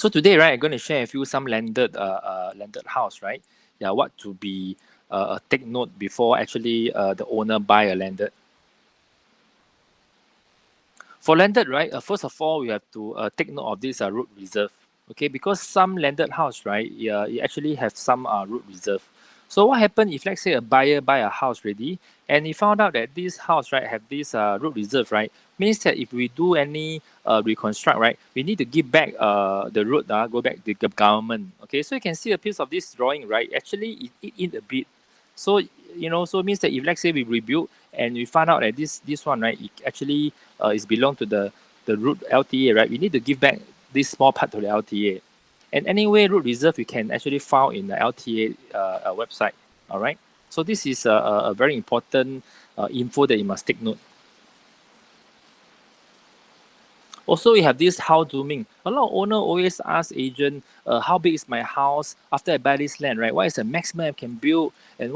So today, right, I'm going to share with you some landed house, right? Yeah, what to be take note before actually the owner buy a landed. For landed, right, first of all, we have to take note of this root reserve. Okay, because some landed house, right, yeah, it actually have some root reserve. So what happens if, let's say, a buyer buy a house ready, and he found out that this house, right, have this root reserve, right, means that if we do any reconstruct, right, we need to give back the root, go back to the government. Okay, so you can see a piece of this drawing, right, actually it eat in a bit. So, so it means that if, let's say, we rebuild and we find out that this one, right, it actually is belong to the root LTA, right, we need to give back this small part to the LTA. And anyway, root reserve you can actually file in the LTA website. All right. So this is a very important info that you must take note. Also, we have this house zooming. A lot of owner always ask agent, how big is my house after I buy this land, right? What is the maximum I can build, and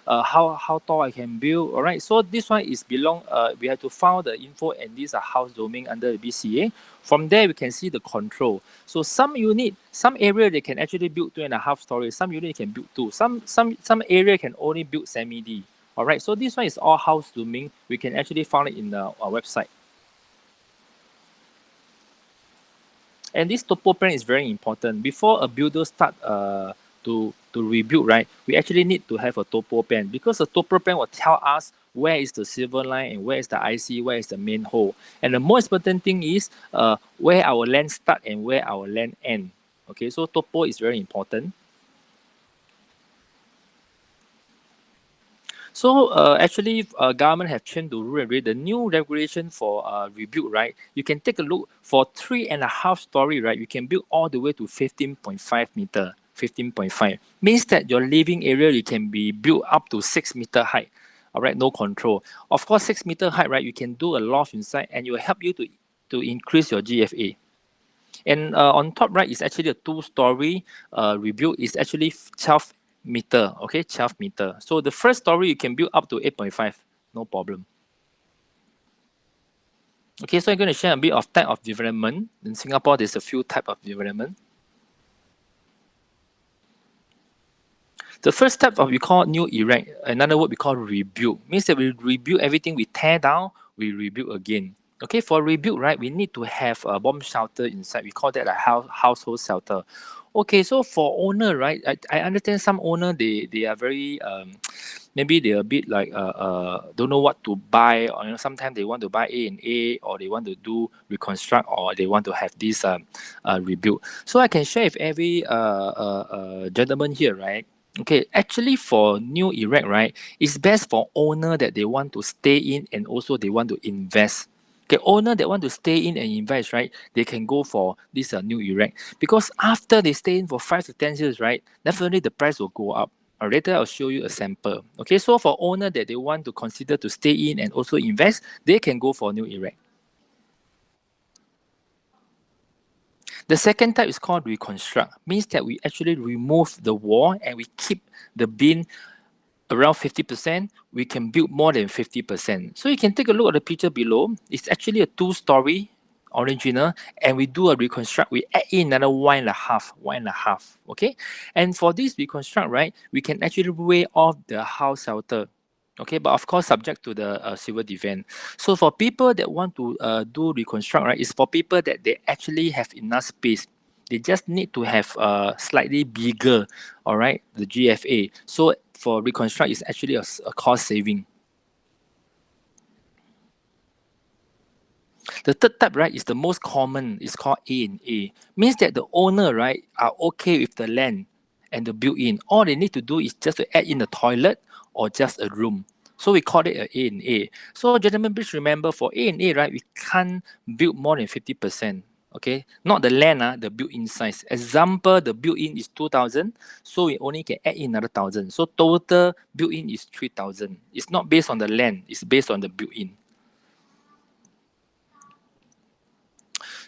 how tall I can build? All right. So this one is belong. We have to file the info, and these are house zooming under the BCA. From there, we can see the control. So some unit, some area they can actually build 2.5 stories. Some unit can build 2. Some area can only build semi-D. All right. So this one is all house zooming. We can actually find it in our website. And this topo plan is very important. Before a builder start to rebuild, right, we actually need to have a topo plan, because the topo plan will tell us where is the silver line and where is the IC, where is the main hole. And the most important thing is where our land start and where our land end. Okay, so topo is very important. So actually, government have changed the rule already. The new regulation for rebuild, right? You can take a look for 3.5 story, right? You can build all the way to 15.5 meter. 15.5 means that your living area you can be built up to 6 meter height. All right, no control. Of course, 6 meter height, right? You can do a loft inside, and it will help you to increase your GFA. And on top right is actually a 2-story rebuild. Is actually 12 meter. Okay, 12 meter. So the first story you can build up to 8.5, no problem. Okay, so I'm going to share a bit of type of development. In Singapore, there's a few type of development. The first type of we call new erect. Another word we call rebuild. Means that we rebuild everything we tear down, we rebuild again. Okay, for rebuild, right, we need to have a bomb shelter inside. We call that a household shelter. Okay, so for owner, right, I understand some owner they are very maybe they're a bit like don't know what to buy, or sometimes they want to buy A&A, or they want to do reconstruct, or they want to have this rebuild. So I can share with every gentleman here, right? Okay, actually for new erect, right, it's best for owner that they want to stay in and also they want to invest. Okay, owner that want to stay in and invest, right, they can go for this new erect, because after they stay in for 5 to 10 years, right, definitely the price will go up. Later I'll show you a sample. Okay, so for owner that they want to consider to stay in and also invest, they can go for new erect. The second type is called reconstruct. Means that we actually remove the wall and we keep the beam around 50%. We can build more than 50%. So you can take a look at the picture below. It's actually a 2-story original, and we do a reconstruct. We add in another 1.5. Okay, and for this reconstruct, right, we can actually weigh off the house shelter. Okay, but of course subject to the civil defense. So for people that want to do reconstruct, right, it's for people that they actually have enough space. They just need to have slightly bigger, all right, the GFA. So for reconstruct, it's actually a cost saving. The third type, right, is the most common. It's called A&A. Means that the owner, right, are okay with the land and the built-in. All they need to do is just to add in a toilet or just a room. So we call it a A&A. So gentlemen, please remember, for A&A, right, we can't build more than 50%. Okay, not the land, the built-in size. Example, the built-in is 2,000, so we only can add in another 1,000. So total built-in is 3,000. It's not based on the land, it's based on the built-in.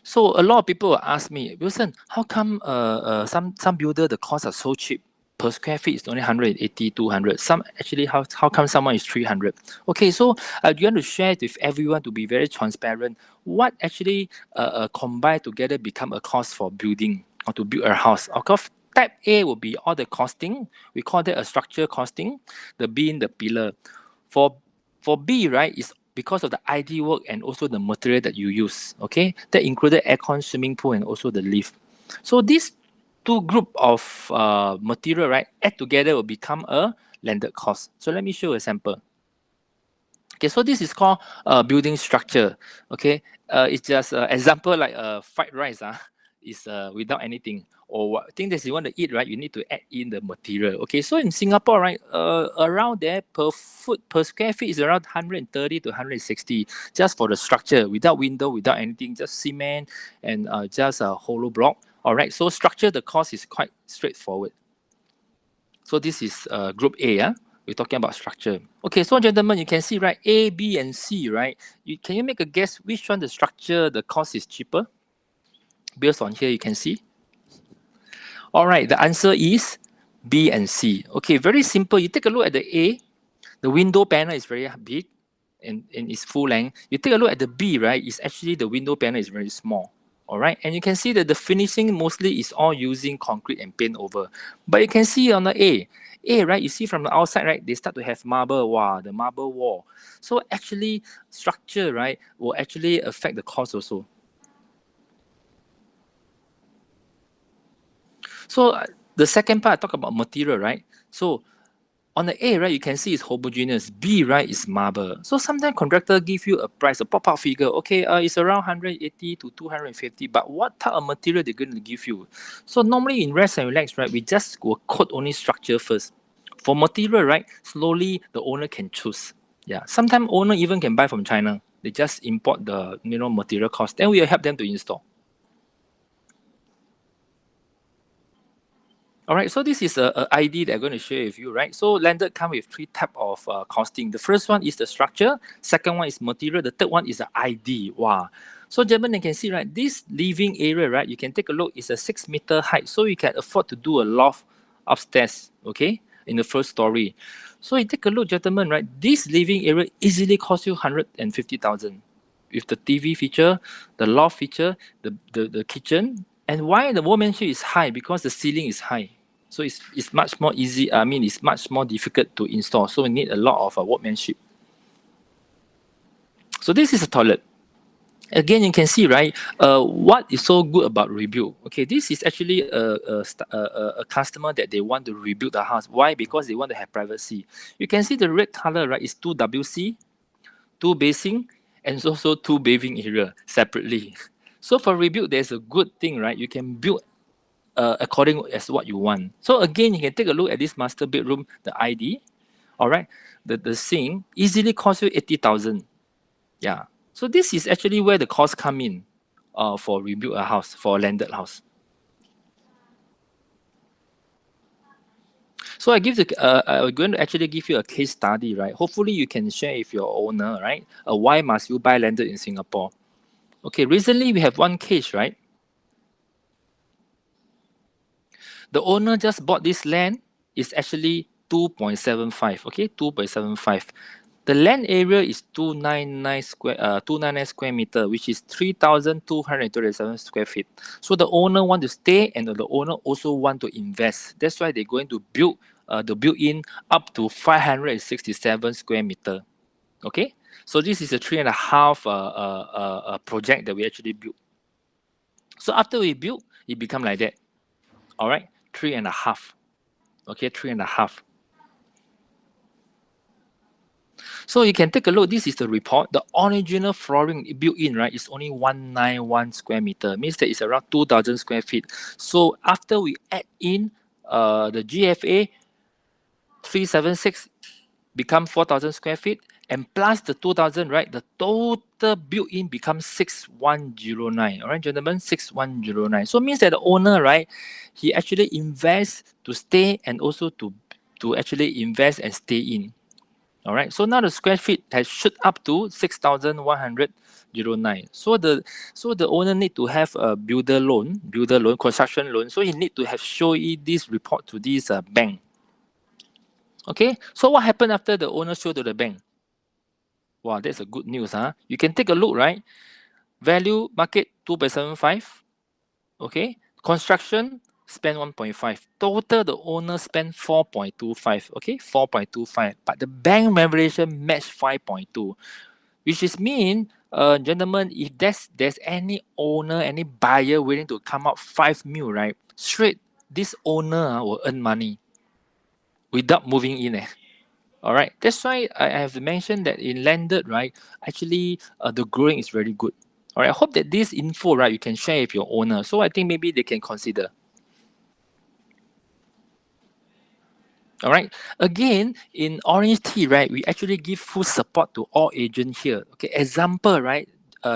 So a lot of people will ask me, Wilson, how come some builder the costs are so cheap? Per square feet is only 180, 200. Some actually, how come someone is 300? Okay, so you want to share it with everyone to be very transparent. What actually combined together become a cost for building? or to build a house. Of course, type A will be all the costing. We call that a structure costing. The beam, the pillar. For B, right, is because of the ID work and also the material that you use. Okay, that included aircon, swimming pool, and also the lift. So these two group of material, right, add together will become a landed cost. So let me show a sample. Okay, so this is called building structure. Okay, it's just an example like fried rice. Is without anything. Or what thing that you want to eat, right? You need to add in the material. Okay, so in Singapore, right, around there per foot per square feet is around 130 to 160 just for the structure, without window, without anything, just cement and just a hollow block. All right, so structure the cost is quite straightforward. So this is group A. Yeah? We're talking about structure. Okay, so gentlemen, you can see, right, A, B, and C, right? Can you make a guess which one the structure, the cost is cheaper? Based on here, you can see. All right, the answer is B and C. Okay, very simple. You take a look at the A, the window panel is very big and it's full length. You take a look at the B, right? It's actually the window panel is very small. All right, and you can see that the finishing mostly is all using concrete and paint over. But you can see on the A, right? You see from the outside, right? They start to have marble, wow, the marble wall. So actually, structure, right, will actually affect the cost also. So the second part, I talk about material, right? So on the A, right, you can see it's homogeneous. B, right, is marble. So sometimes contractor give you a price, a pop-up figure. Okay, it's around 180 to 250. But what type of material they're going to give you? So normally in rest and relax, right, we just will quote only structure first. For material, right, slowly the owner can choose. Yeah, sometimes owner even can buy from China. They just import the material cost. Then we will help them to install. All right, so this is a ID that I'm going to share with you, right? So landed come with three type of costing. The first one is the structure, second one is material, the third one is the ID. Wow. So gentlemen, you can see, right, this living area, right, you can take a look, it's a 6 meter height. So you can afford to do a loft upstairs, okay, in the first story. So you take a look, gentlemen, right, this living area easily costs you 150,000 with the TV feature, the loft feature, the kitchen. And why the workmanship is high? Because the ceiling is high. So it's much more easy. I mean, it's much more difficult to install. So we need a lot of workmanship. So this is a toilet. Again, you can see, right, what is so good about rebuild. Okay, this is actually a customer that they want to rebuild the house. Why? Because they want to have privacy. You can see the red color, right, is 2 WC, 2 basin, and also 2 bathing area separately. So for rebuild, there's a good thing, right? You can build according as what you want. So again, you can take a look at this master bedroom, the ID, all right? The sink easily costs you 80,000. Yeah. So this is actually where the cost come in for rebuild a house, for a landed house. So I'm going to actually give you a case study, right? Hopefully you can share with your owner, right? Why must you buy landed in Singapore? Okay, recently we have one case, right? The owner just bought this land. It's actually 2.75. Okay, 2.75. The land area is 299 square meter, which is 3,237 square feet. So the owner want to stay, and the owner also want to invest. That's why they're going to build the built-in up to 567 square meter. Okay, so this is a 3.5 project that we actually built. So after we built, it become like that. All right, 3.5. Okay, 3.5. So you can take a look. This is the report. The original flooring built in, right, is only 191 square meter. Means that it's around 2,000 square feet. So after we add in the GFA 376 become 4,000 square feet, and plus the 2,000, right, the total built-in becomes 6,109. All right, gentlemen, 6,109. So it means that the owner, right, he actually invests to stay and also to actually invest and stay in. All right, so now the square feet has shoot up to 6,109. So the owner need to have a builder loan, construction loan. So he need to have show this report to this bank. Okay, so what happened after the owner show to the bank? Wow, that's a good news, huh? You can take a look, right? Value market 2.75. Okay, Construction spend 1.5. Total, the owner spend 4.25. Okay, 4.25. But the bank valuation match 5.2, which is mean, gentlemen, if there's any owner, any buyer willing to come up 5 mil, right? Straight, this owner will earn money without moving in. All right, that's why I have mentioned that in landed, right? Actually, the growing is very good. All right, I hope that this info, right, you can share with your owner. So I think maybe they can consider. All right. Again, in Orange Tea, right, we actually give full support to all agents here. Okay. Example, right,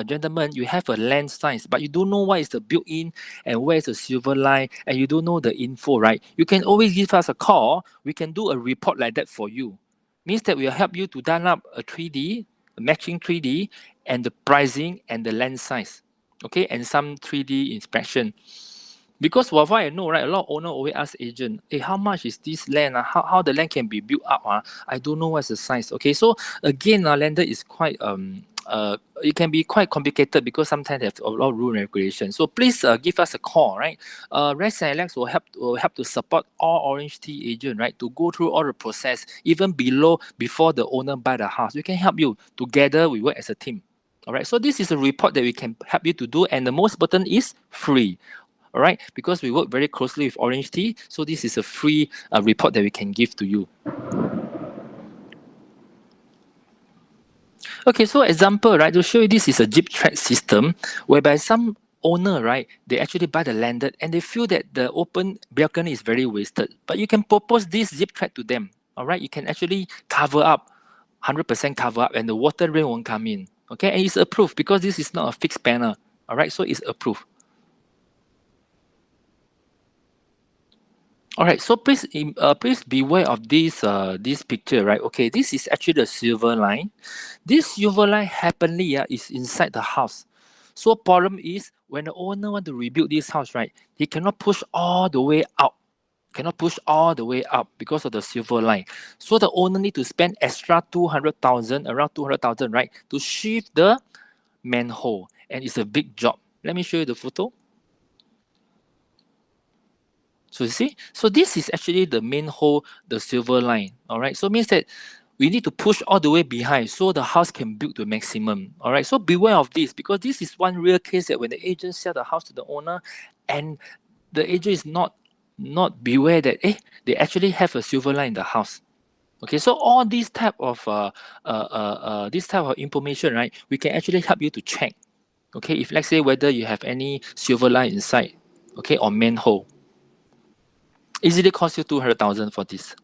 gentlemen, you have a land size, but you don't know what is the built-in and where is the silver line, and you don't know the info, right? You can always give us a call. We can do a report like that for you. Means that we'll help you to done up a 3D, a matching 3D, and the pricing and the land size. Okay, and some 3D inspection. Because what I know, right, a lot of owner always ask agent, hey, how much is this land? How the land can be built up? I don't know what's the size. Okay, so again, our lender is quite it can be quite complicated because sometimes they have a lot of rule and regulation. So please give us a call, right? Rex and Alex will help to support all Orange Tea agent, right, to go through all the process, even before the owner buy the house. We can help you together. We work as a team. All right. So this is a report that we can help you to do, and the most important is free. All right, because we work very closely with Orange Tea, so this is a free report that we can give to you. Okay, so example, right, to show you, this is a Jeep track system whereby some owner, right, they actually buy the landed and they feel that the open balcony is very wasted. But you can propose this Jeep track to them. All right, you can actually cover up, 100% cover up, and the water rain won't come in. Okay, and it's approved because this is not a fixed panel. All right, so it's approved. All right, so please beware of this picture, right? Okay, this is actually the silver line. This silver line happily is inside the house. So problem is when the owner want to rebuild this house, right? He cannot push all the way out. Cannot push all the way up because of the silver line. So the owner need to spend extra 200,000, around 200,000, right, to shift the manhole, and it's a big job. Let me show you the photo. So you see, so this is actually the main hole, the silver line. All right, so means that we need to push all the way behind so the house can build to maximum. All right, so beware of this because this is one real case that when the agent sell the house to the owner, and the agent is not beware that they actually have a silver line in the house. Okay, so all this type of information, right, we can actually help you to check. Okay, if let's say whether you have any silver line inside, okay, or manhole. Easily cost you 200,000 for this.